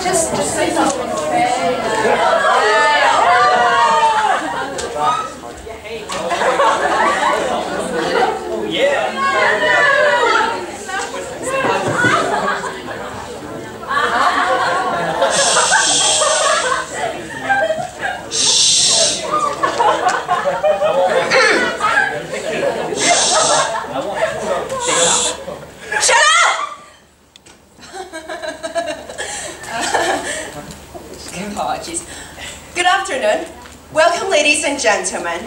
Just say something, okay? Oh yeah. Shut up! Apologies. Good afternoon. Welcome, ladies and gentlemen.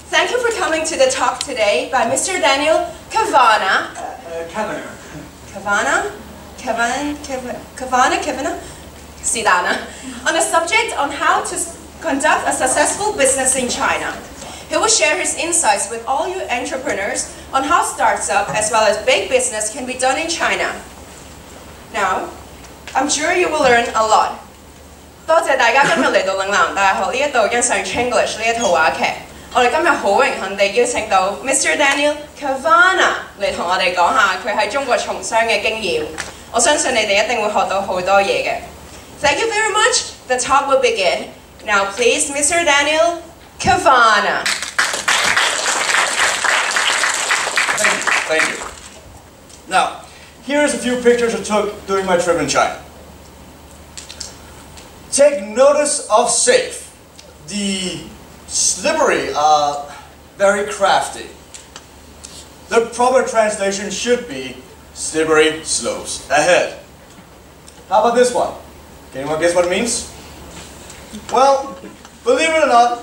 Thank you for coming to the talk today by Mr. Daniel Kavanagh. Kavanagh? Sidana. On a subject on how to conduct a successful business in China. He will share his insights with all you entrepreneurs on how startup as well as big business can be done in China. Now, I'm sure you will learn a lot. 多謝大家今日嚟到嶺南大學呢一度欣賞 Chinglish 呢一套話劇。我哋今日好榮幸地邀請到 Mr. Daniel Kavanagh 嚟同我哋講下佢喺中國從商嘅經驗。我相信你哋一定會學到好多嘢嘅。Thank you very much. The talk will begin. Now, please, Mr. Daniel Kavanagh. Thank you. Now, here's a few pictures I took during my trip in China. Take notice of safe. The slippery are very crafty. The proper translation should be slippery slopes ahead. How about this one? Can anyone guess what it means? Well, believe it or not,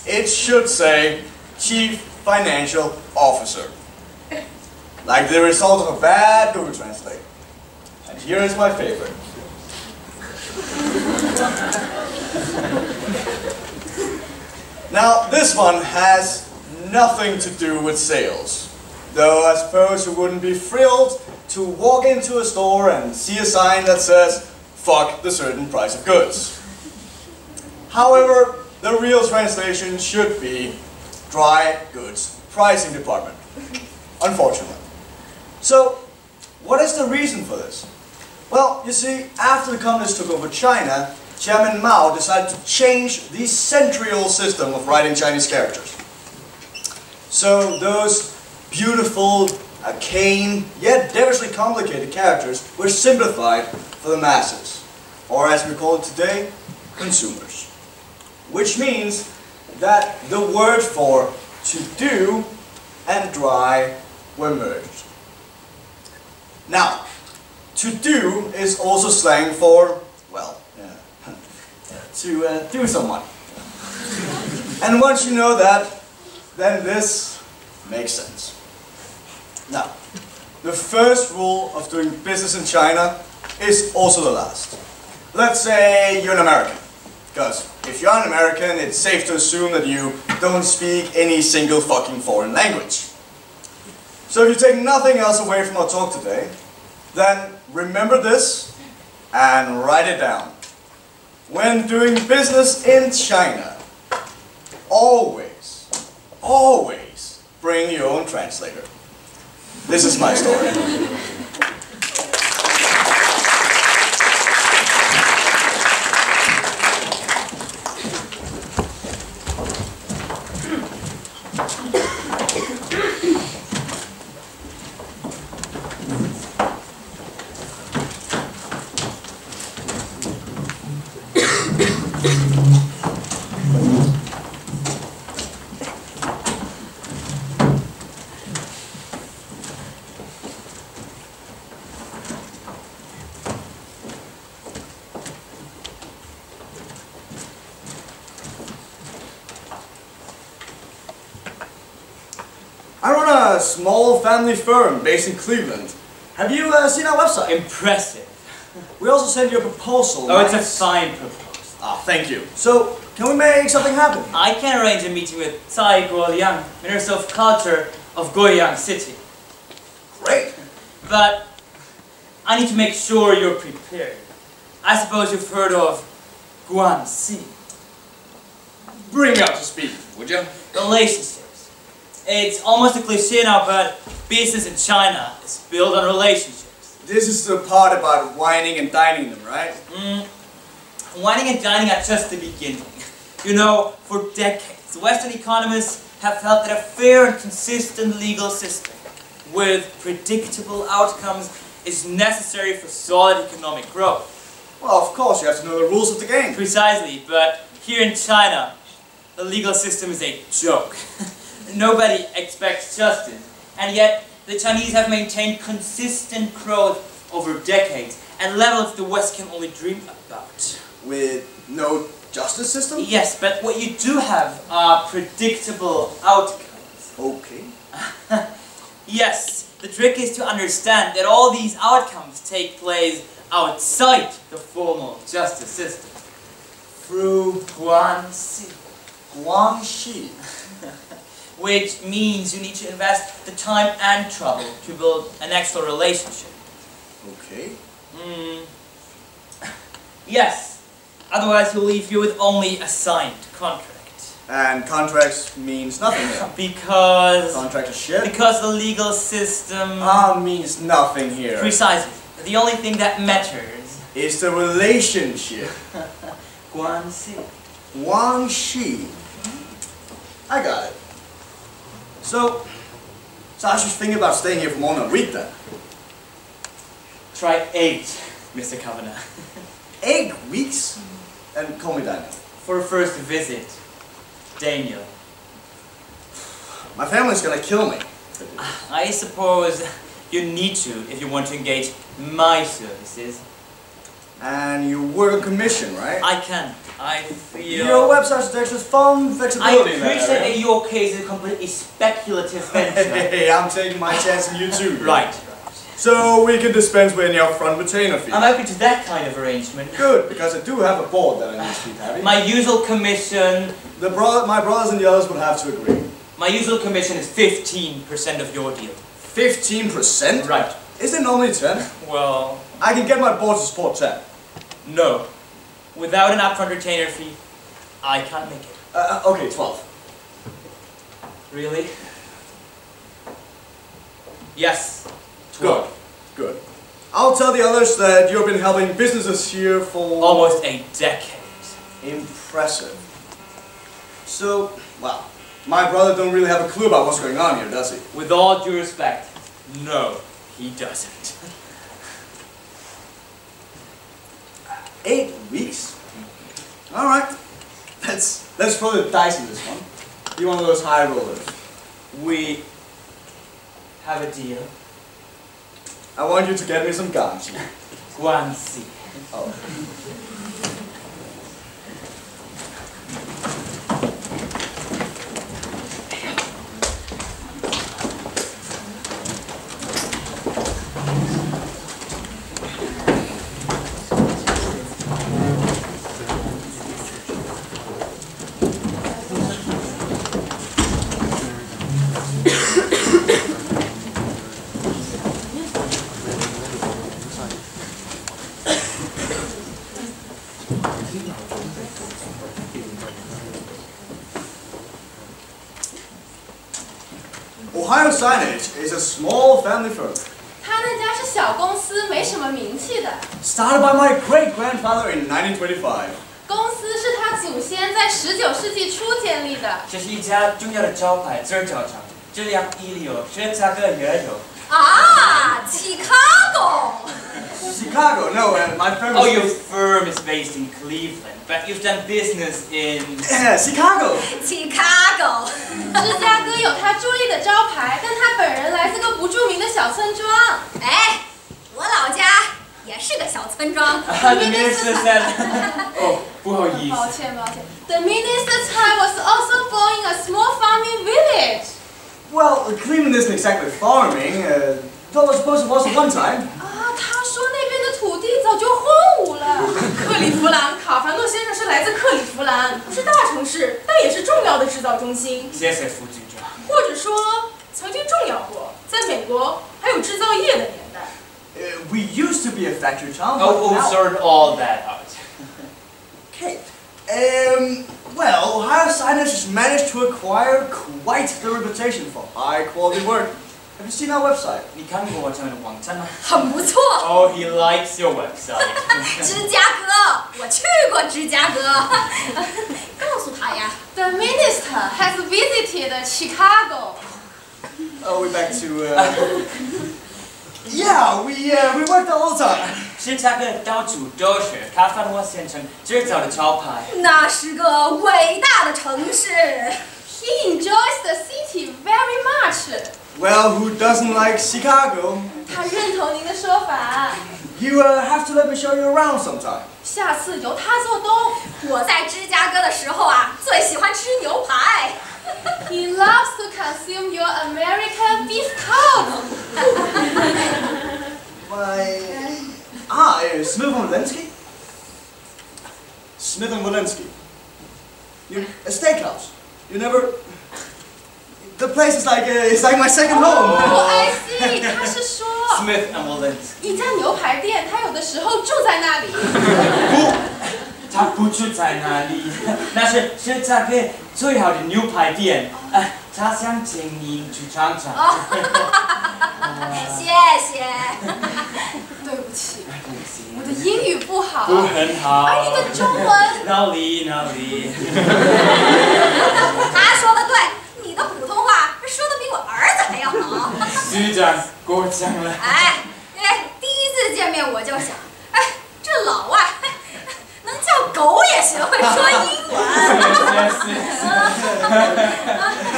it should say Chief Financial Officer. Like the result of a bad Google Translate. And here is my favorite. Now, this one has nothing to do with sales. Though I suppose you wouldn't be thrilled to walk into a store and see a sign that says, "Fuck the certain price of goods." However, the real translation should be Dry Goods Pricing Department, unfortunately. So, what is the reason for this? Well, you see, after the communists took over China, Chairman Mao decided to change the century-old system of writing Chinese characters. So those beautiful, arcane, yet devilishly complicated characters were simplified for the masses, or as we call it today, consumers. Which means that the word for to do and dry were merged. Now, to do is also slang for, well, to do someone. And once you know that, then this makes sense. Now, the first rule of doing business in China is also the last. Let's say you're an American. Because if you're an American, it's safe to assume that you don't speak any single fucking foreign language. So if you take nothing else away from our talk today, then remember this and write it down. When doing business in China, always, always bring your own translator. This is my story. I run a small family firm based in Cleveland. Have you seen our website? Impressive. We also sent you a proposal. Oh, it's a fine proposal. Ah, thank you. So, can we make something happen? I can arrange a meeting with Tsai Guoliang, Minister of Culture of Guoyang City. Great. But I need to make sure you're prepared. I suppose you've heard of Guanxi. Bring me up to speed, would you? Relationships. It's almost a cliché now, but Business in China is built on relationships. This is the part about whining and dining them, right? Whining and dining are just the beginning. You know, for decades, Western economists have felt that a fair and consistent legal system with predictable outcomes is necessary for solid economic growth. Well, of course, you have to know the rules of the game. Precisely, but here in China, the legal system is a joke. Nobody expects justice, and yet the Chinese have maintained consistent growth over decades at levels the West can only dream about. With no justice system? Yes, but what you do have are predictable outcomes. Okay. Yes, the trick is to understand that all these outcomes take place outside the formal justice system. Through Guanxi. Guangxi. Which means you need to invest the time and trouble to build an actual relationship. Okay. Yes, otherwise he'll leave you with only a signed contract. And contracts means nothing here. Because... Contract is shit? Because the legal system... means nothing here. Precisely. The only thing that matters is the relationship. Guanxi. Guangxi. I got it. So I should think about staying here for more than a week then. Try 8, Mr. Kavanagh. 8 weeks? And call me Daniel. For a first visit, Daniel. My family's gonna kill me. I suppose you need to if you want to engage my services. And you work on commission, right? I can. I feel... Your website architecture is fun, flexibility. I appreciate that your case is a completely speculative venture. Hey, I'm taking my chance on you too. Right. So we can dispense with any upfront retainer fee. I'm open to that kind of arrangement. Good, because I do have a board that I need to keep having. My usual commission... My brothers and the others would have to agree. My usual commission is 15% of your deal. 15%? Right. Isn't it normally 10? Well... I can get my board to support 10. No. Without an upfront retainer fee, I can't make it. Okay, 12. Really? Yes. 12. Good. I'll tell the others that you've been helping businesses here for... almost a decade. Impressive. So, well, my brother don't really have a clue about what's going on here, does he? With all due respect, no, he doesn't. 8 weeks? Alright. Let's throw the dice in this one. Be one of those high rollers. We have a deal. I want you to get me some guns. Guanxi. Oh. Ohio Signage is a small family firm. 他那家是小公司，没什么名气的。 Started by my great-grandfather in 1925. 公司是他祖先在19世纪初建立的。这是一家重要的招牌，这儿找找，这辆一流，这价格也有。啊 ，Chicago。 Chicago, no, my firm is... Oh, your firm is based in Cleveland, but you've done business in... Yeah, Chicago. Chicago。芝加哥有他伫立的招牌，但他本人来自个不著名的小村庄。哎，我老家也是个小村庄。The minister said... Oh, 不好意思。抱歉。The minister's child was also born in a small farming village. Well, Cleveland isn't exactly farming, though I suppose it was at one time. 啊，他说那边的土地早就荒芜了。克利夫兰，卡凡诺先生是来自克利夫兰，不是大城市，但也是重要的制造中心。谢谢副局长。或者说，曾经重要过，在美国还有制造业的年代。We used to be a factory town, but Oh, now... sort all that out. Okay. Well, Ohio Signage has managed to acquire quite the reputation for high-quality work. Have you seen our website? 你看过我们的网站吗？很不错。 Oh, he likes your website. 芝加哥，我去过芝加哥。告诉他呀。The minister has visited Chicago. Oh, we're back to. Yeah, we work there all the time. 芝加哥到处都是咖啡诺县城制造的招牌。那是个伟大的城市。He enjoys the city very much. Well, who doesn't like Chicago? 他认同您的说法。You have to let me show you around sometime. 下次由他做东。我在芝加哥的时候啊，最喜欢吃牛排。He loves to consume your American beef cow. Smith and Walensky? Smith and Walensky. A steakhouse. You never... The place is like, it's like my second home. Oh, I see. 他是说 Smith and Walensky. 一家牛排店，他有的时候住在那里。他不住在那里，那是芝加哥最好的牛排店。他想请您去尝尝。谢谢。对不起，我的英语不好。不很好。而你的中文。哪里？他说的对，你的普通话说的比我儿子还要好。局长过奖了。第一次见面我就想，这老外。能叫狗也学会说英文。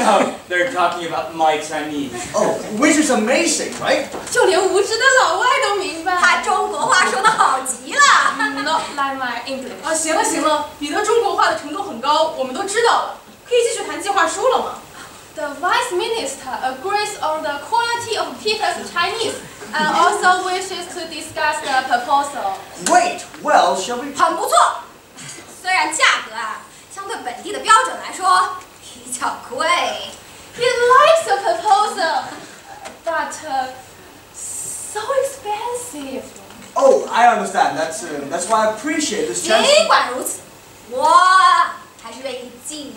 Oh, they're talking about my Chinese. Oh, which is amazing, right? 就连无知的老外都明白。他中国话说得好极了。Not like my English. 行了，你的中国话的程度很高，我们都知道了。可以继续谈计划书了吗？ The Vice Minister agrees on the quality of people's Chinese and also wishes to discuss the proposal. Great. Well, shall we? 很不错，虽然价格啊相对本地的标准来说比较贵。He likes the proposal, but so expensive. Oh, I understand. That's why I appreciate this chance. 尽管如此，我还是愿意尽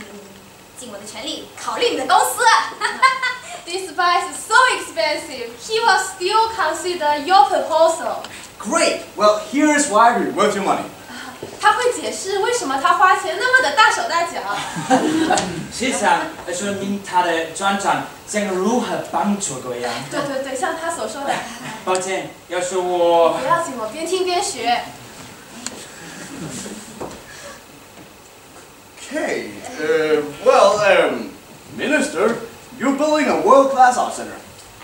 我的全力考虑你的公司。This vice is so expensive, he will still consider your proposal. Great. Well, here is why we're worth your money. 他会解释为什么他花钱那么的大手大脚。是想说明他的专长将如何帮助各样。对，像他所说的。抱歉，要是我。不要紧，我边听边学。Okay. Minister, you're building a world-class art center.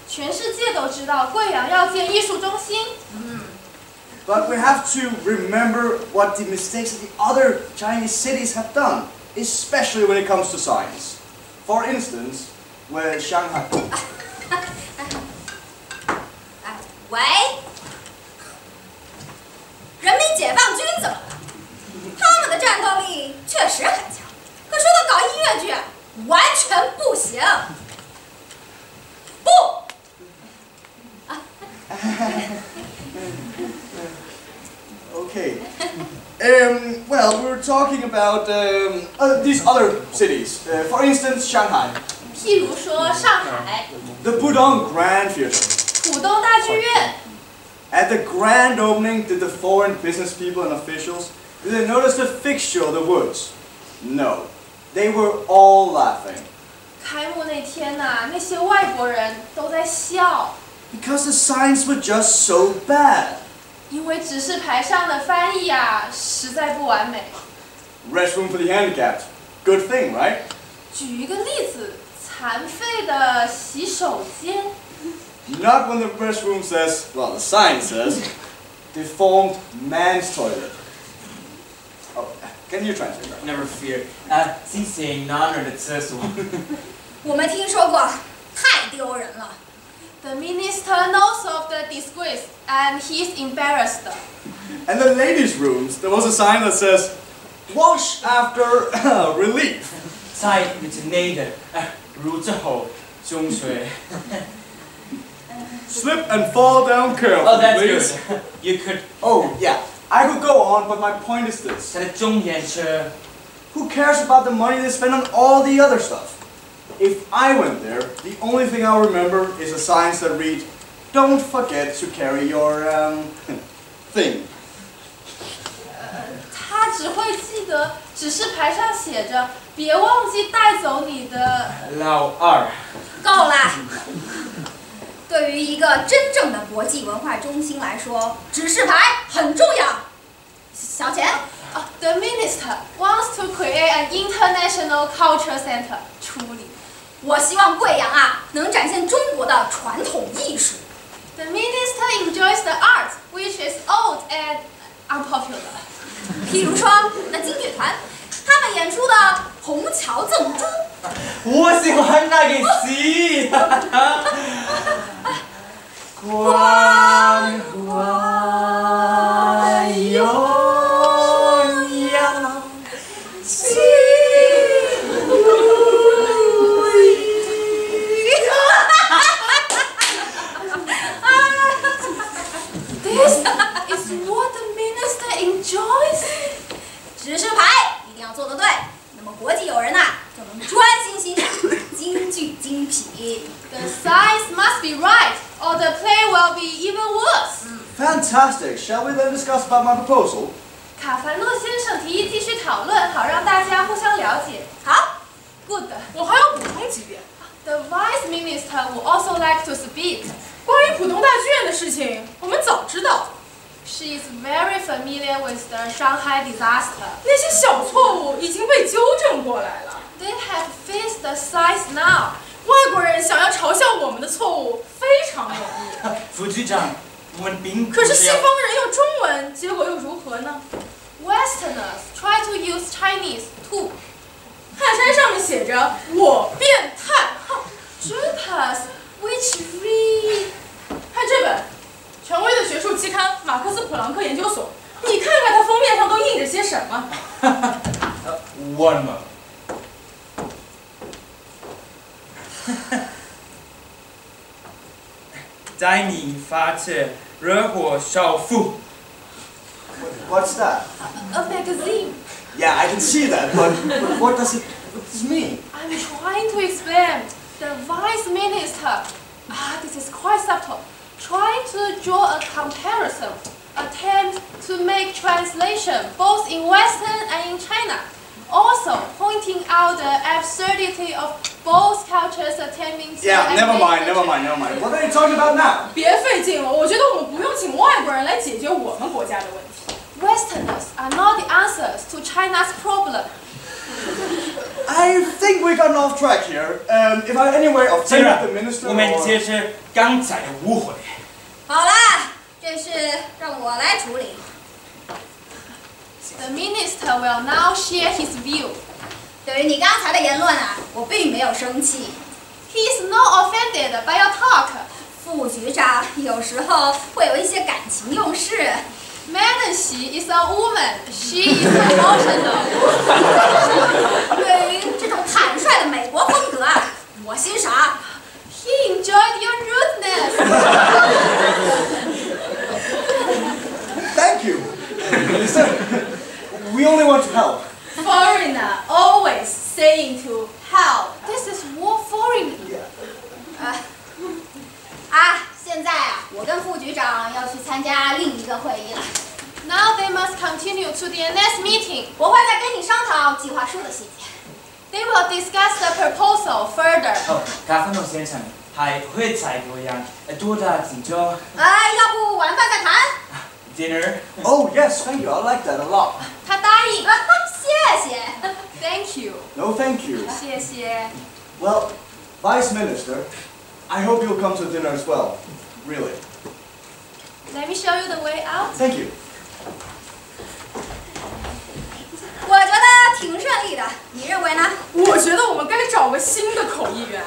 全世界都知道贵阳要建艺术中心。But we have to remember what the mistakes that the other Chinese cities have done, especially when it comes to science. For instance, with Shanghai. 喂，人民解放军怎么了？他们的战斗力确实很强，可说到搞音乐剧，完全不行。不。Okay. Well, we were talking about these other cities. For instance, Shanghai. 譬如说上海。The Pudong Grand Theater. 浦东大剧院。At the grand opening, did the foreign business people and officials, did they notice the fixture of the woods? No. They were all laughing. 开幕那天呐，那些外国人都在笑。Because the signs were just so bad. 因为指示牌上的翻译啊，实在不完美。Restroom for the handicapped. Good thing, right? 举一个例子，残废的洗手间。Not when the restroom says, well, the sign says, deformed man's toilet. Oh, can you translate that? Never fear. 谢谢男人的厕所。我没听说过，太丢人了。The minister knows of the disgrace and he's embarrassed. And the ladies' rooms, there was a sign that says, wash after relief. 在内的如之后中水。Slip and fall down carefully, Oh, that's please. good. You could. Oh, yeah. I could go on, but my point is this. 它的重点是 Who cares about the money they spend on all the other stuff? if I went there, the only thing I'll remember is a signs that read, "Don't forget to carry your thing." 他只会记得指示牌上写着“别忘记带走你的”。老二。够了。对于一个真正的国际文化中心来说，指示牌很重要。小钱。The minister wants to create an international culture center. 处理。我希望贵阳啊能展现中国的传统艺术。The minister enjoys the art, which is old and unpopular. 譬如说，那京剧团，他们演出的《虹桥赠珠》。我喜欢那个戏。光华永耀，心无疑。This is what the minister enjoys. 指示牌一定要做得对，那么国际友人呐就能专心欣赏京剧精品。The size must be right, or the play will be even worse. Fantastic. Shall we then discuss about my proposal? 卡凡诺先生提议继续讨论，好让大家互相了解。好 ，Good。我还要补充几点。The vice minister would also like to speak. 关于浦东大剧院的事情，我们早知道。She is very familiar with the Shanghai disaster. 那些小错误已经被纠正过来了。They have fixed the size now. 外国人想要嘲笑我们的错误非常容易。副局长，我们并不可是西方人用中文，结果又如何呢 Westerners try to use Chinese too. 汗衫上面写着“我变态 Papers which read. 看这本权威的学术期刊《马克思普朗克研究所》，你看看它封面上都印着些什么。One moment. 在你发射热火少妇。What's that? A magazine. Yeah, I can see that, but what does it mean? I'm trying to explain. The vice minister, this is quite subtle, trying to draw a comparison, attempt to make translation both in Western and in China. Also pointing out the absurdity of both cultures attempting to Yeah, never mind. emulate What are you talking about now? 别费劲了，我觉得我们不用请外国人来解决我们国家的问题。Westerners are not the answers to China's problem. I think we got off track here. If I anyway offended 然 the minister 我们 or... 接着刚才的误会。好啦，这事让我来处理。The minister will now share his view. 对于你刚才的言论啊，我并没有生气。 He is not offended by your talk. 副局长有时候会有一些感情用事。Madam Xi is a woman. She is emotional. 对于这种坦率的美国风格啊，我欣赏。He enjoyed your rudeness. Thank you. Listen, we only want to help. Foreigner always saying to help. This is war foreign. 现在啊，我跟副局长要去参加另一个会议了。 Now they must continue to the next meeting. 我会再跟你商讨计划书的细节。 They will discuss the proposal further. 卡芬诺先生还会再多样多大紧张要不晚饭再谈。 ？Dinner. Oh, yes, thank you. I like that a lot. 他答应。谢谢。 Thank you. No, thank you. 谢谢。 Well, Vice Minister, I hope you'll come to dinner as well. Really. Let me show you the way out. Thank you. 我觉得挺顺利的，你认为呢？我觉得我们该找个新的口译员。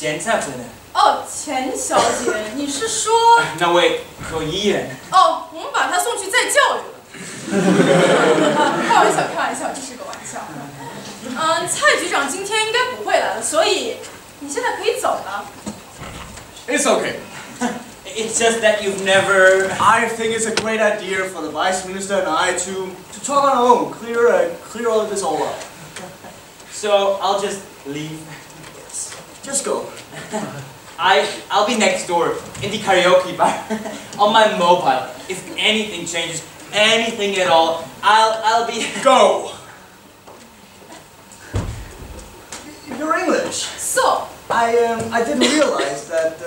钱在不在那？哦，钱小姐，你是说？那位可疑人。哦，我们把她送去再教育了。开玩笑，开玩笑，这是个玩笑。蔡局长今天应该不会来了，所以你现在可以走了。It's okay. It's just that you've never... I think it's a great idea for the Vice Minister and I to talk on our own, clear all this all up. So I'll just leave. Just go. I'll be next door in the karaoke bar on my mobile. If anything changes, anything at all, I'll be... Go! You're English. So. I didn't realize that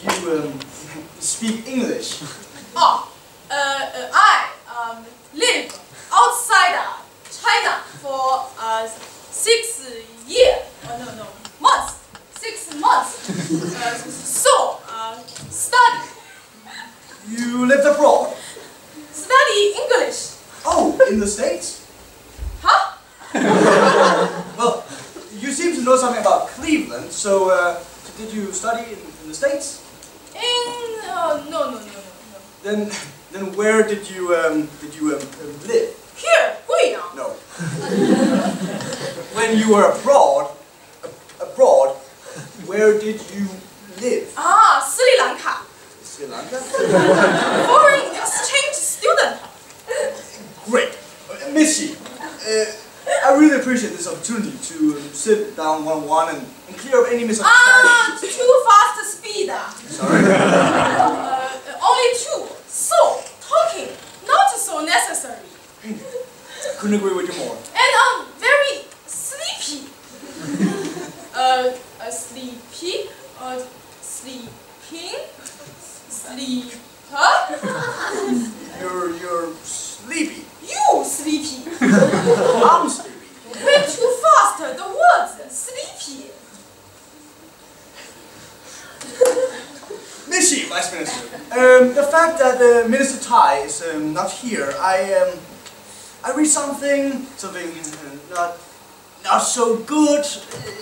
you speak English. Oh, I live outside China for 6 years. No, months. 6 months. So, study. You lived abroad? Study English. Oh, in the States? Huh? Well, you seem to know something about Cleveland, so did you study in the States? No. Then where did you live? Here, Guiyang. No. When you were abroad, where did you live? Sri Lanka. Sri Lanka? Foreign exchange student. Great. Missy, I really appreciate this opportunity to sit down one-on-one and clear up any misunderstandings. Too fast speed. Sorry? Only 2. So, talking, not so necessary. Couldn't agree with you more. And very sleepy. Sleepy, sleeping, sleeper. You're sleepy. You sleepy. I'm sleepy. Way too fast, the words, sleepy. Missy, Vice Minister, the fact that Minister Tai is not here, I read something not so good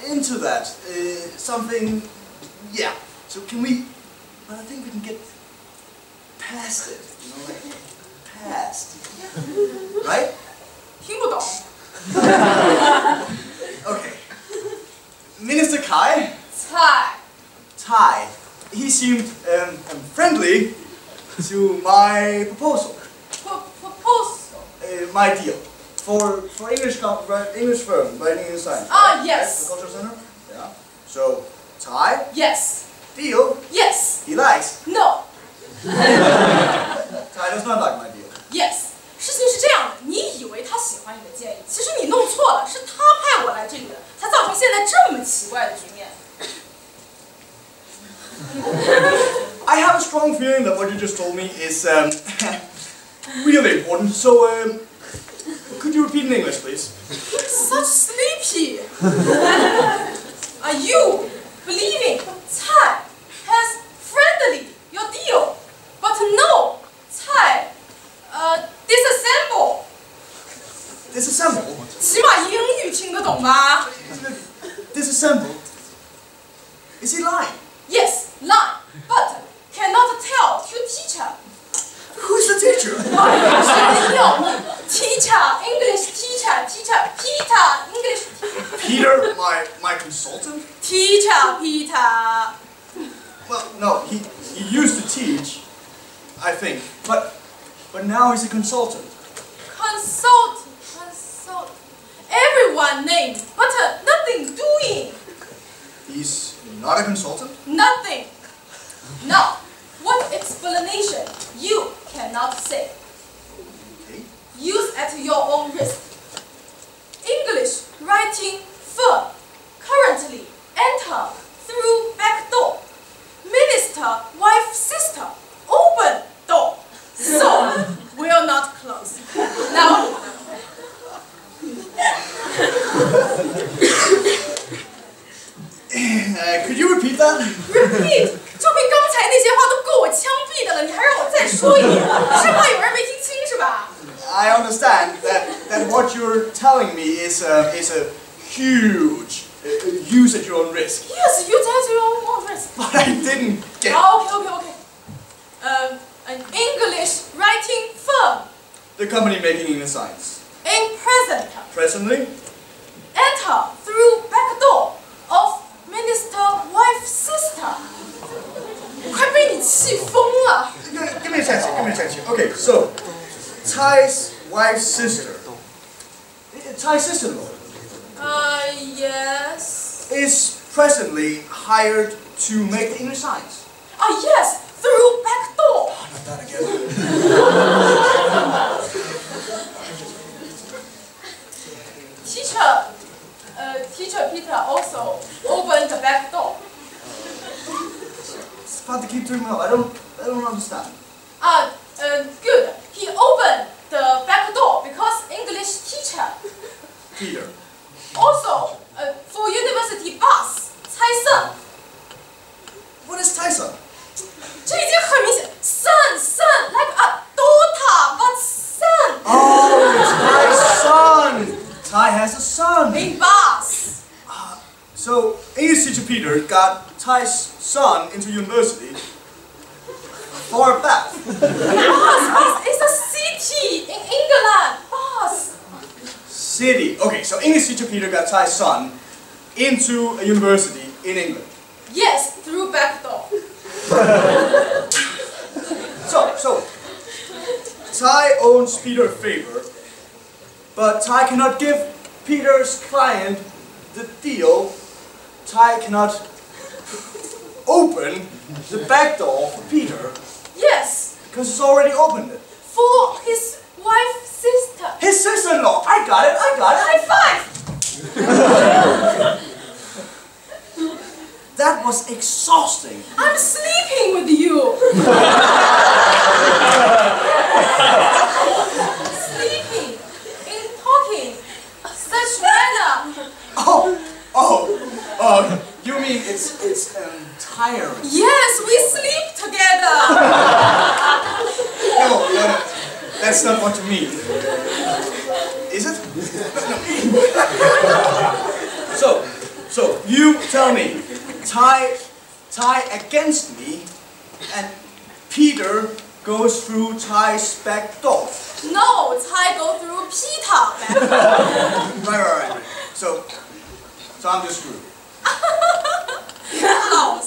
into that. Something, yeah. So but I think we can get past it, like past, right? 听不懂。 Okay. Minister Kai? Tai. He seemed friendly to my proposal. Proposal. My deal. For English firm, Writing and Science. Yes. Right? The Cultural Center? Yeah. So, Tai? Yes. Deal? Yes. He likes. No. Tai does not like my deal. Yes. 事情是这样的，你以为他喜欢你的建议，其实你弄错了，是他派我来这里的，才造成现在这么奇怪的局面。 I have a strong feeling that what you just told me is really important. So, could you repeat in English, please? Such sleepy. Are you believing Cai has friendly your deal, but no, Cai disassemble. Disassemble? 起码英语听得懂吧 Disassemble? Is he lying? Yes, lie, but cannot tell to teacher. Who's the teacher? Teacher, English teacher, Peter, English teacher. Peter, my consultant? Teacher, Peter. Well, no, he used to teach, I think, but now he's a consultant. Consult. Everyone named, but nothing doing. He's not a consultant? Nothing. Now, what explanation you cannot say? Okay. Use at your own risk. English writing firm. Currently enter through back door. Minister, wife, sister. Open door. So, will not close. Now, could you repeat that? Repeat. 就凭刚才那些话都够我枪毙的了，你还让我再说一遍，是怕有人没听清是吧 I understand that what you're telling me is a huge use at your own risk. Yes, use at your own risk. But I didn't get... Okay. An English writing firm. The company making English signs. In present. Presently? Enter through back door of minister wife's sister. 快被你气疯了。 Give me a chance here. Okay, so, Ty's wife's sister. Ty's sister-in-law. Yes. Is presently hired to make the English signs. Yes, through back door. Oh, not that again. Teacher Peter also opened the back door. It's about to keep doing well. I don't understand. Good. He opened the back door because English teacher. Peter. Also, for university bus, 猜测。 What is Tyson? 这已经很明显 son, like a daughter, but son. Oh, Ty's son. Ty has a son. In bus. So, English teacher Peter got Ty's son into university for Bath. Bus is a city in England. Bus. City. Okay, so English teacher Peter got Ty's son into a university in England. Yes, through back door. So, Ty owes Peter a favor, but Ty cannot give Peter's client the deal. Ty cannot open the back door for Peter Yes, because he's already opened it. for his wife's sister. His sister-in-law. I got it. High five. That was exhausting. I'm sleeping with you. Sleeping in talking such manner. You mean it's tiring? Yes, we sleep together. No, that's not what you mean. Is it? So you tell me, Ty against me, and Peter goes through Ty's back door. No, Ty go through Peter. Right. So I'm just screwed. 老